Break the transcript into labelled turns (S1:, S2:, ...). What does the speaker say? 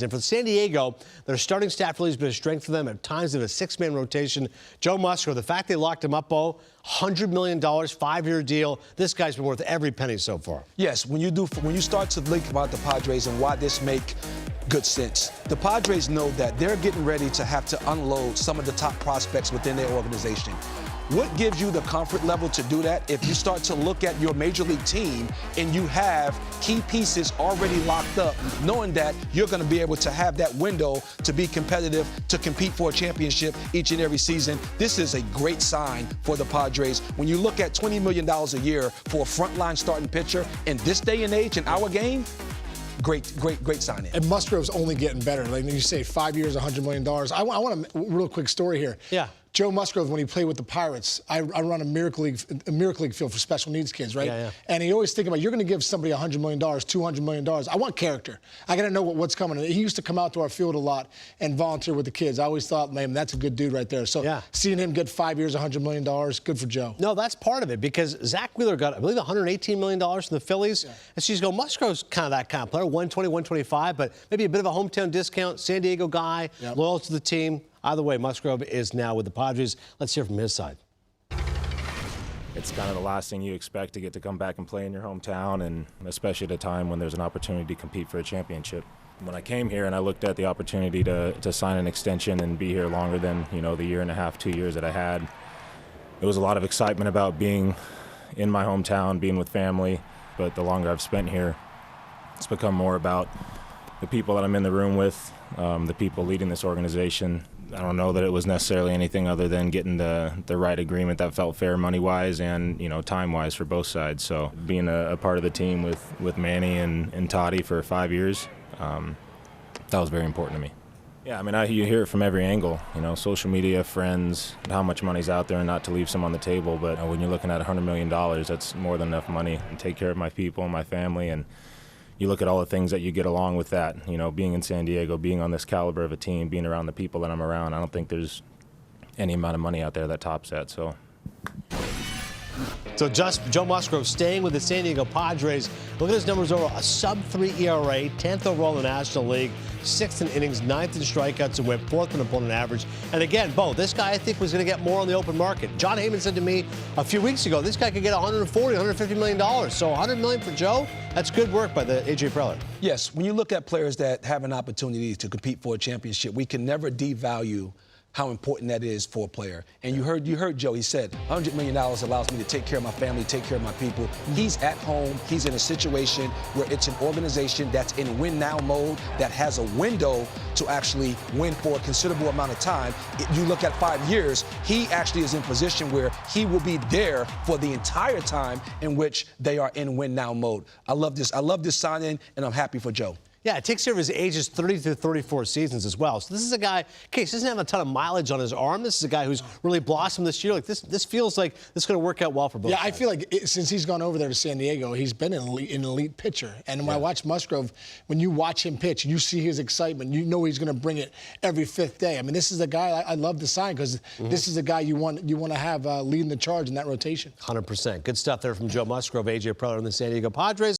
S1: And for San Diego, their starting staff really has been a strength for them. At times, in a six-man rotation. Joe Musgrove, the fact they locked him up, $100 million, 5-year deal. This guy's been worth every penny so far.
S2: Yes, when you start to think about the Padres and why this make good sense, the Padres know that they're getting ready to have to unload some of the top prospects within their organization. What gives you the comfort level to do that? If you start to look at your major league team and you have key pieces already locked up, knowing that you're going to be able to have that window to be competitive, to compete for a championship each and every season, this is a great sign for the Padres. When you look at $20 million a year for a frontline starting pitcher in this day and age in our game, great signing.
S3: And Musgrove's only getting better. Like you say, 5 years, $100 million. I want a real quick story here.
S1: Yeah.
S3: Joe Musgrove, when he played with the Pirates, I run a Miracle League field for special needs kids, right?
S1: Yeah.
S3: And he always think about, you're going to give somebody $100 million, $200 million. I want character. I got to know what's coming. He used to come out to our field a lot and volunteer with the kids. I always thought, man, that's a good dude right there. So seeing him get 5 years, $100 million, good for Joe.
S1: No, that's part of it, because Zach Wheeler got, I believe, $118 million from the Phillies. Yeah. And she's going, Musgrove's kind of that kind of player, 120, 125, but maybe a bit of a hometown discount, San Diego guy, loyal to the team. Either way, Musgrove is now with the Padres. Let's hear from his side.
S4: It's kind of the last thing you expect, to get to come back and play in your hometown, and especially at a time when there's an opportunity to compete for a championship. When I came here and I looked at the opportunity to sign an extension and be here longer than, the year and a half, 2 years that I had, there was a lot of excitement about being in my hometown, being with family. But the longer I've spent here, it's become more about the people that I'm in the room with, the people leading this organization. I don't know that it was necessarily anything other than getting the right agreement that felt fair money-wise and, time-wise for both sides. So being a part of the team with Manny and Toddy for 5 years, that was very important to me. Yeah, you hear it from every angle, social media, friends, how much money's out there and not to leave some on the table. But when you're looking at $100 million, that's more than enough money to take care of my people and my family. And you look at all the things that you get along with that, being in San Diego, being on this caliber of a team, being around the people that I'm around. I don't think there's any amount of money out there that tops that. So
S1: just Joe Musgrove staying with the San Diego Padres. Look at his numbers over: a sub-3 ERA, 10th overall in the National League, 6th in innings, 9th in strikeouts and whip, 4th in opponent average. And again, this guy I think was going to get more on the open market. John Heyman said to me a few weeks ago, this guy could get $140, $150 million. So $100 million for Joe, that's good work by the A.J. Preller.
S2: Yes, when you look at players that have an opportunity to compete for a championship, we can never devalue how important that is for a player. And you heard Joe, he said, $100 million allows me to take care of my family, take care of my people. He's at home, he's in a situation where it's an organization that's in win-now mode, that has a window to actually win for a considerable amount of time. If you look at 5 years, he actually is in position where he will be there for the entire time in which they are in win-now mode. I love this signing, and I'm happy for Joe.
S1: Yeah, it takes care of his ages 30 through 34 seasons as well. So this is a guy, he doesn't have a ton of mileage on his arm. This is a guy who's really blossomed this year. Like this feels like this is going to work out well for both sides.
S3: I feel like since he's gone over there to San Diego, he's been an elite pitcher. And when I watch Musgrove, when you watch him pitch, you see his excitement. You know he's going to bring it every fifth day. This is a guy I love to sign, because this is a guy you want to have leading the charge in that rotation.
S1: 100%. Good stuff there from Joe Musgrove, A.J. Preller, and the San Diego Padres.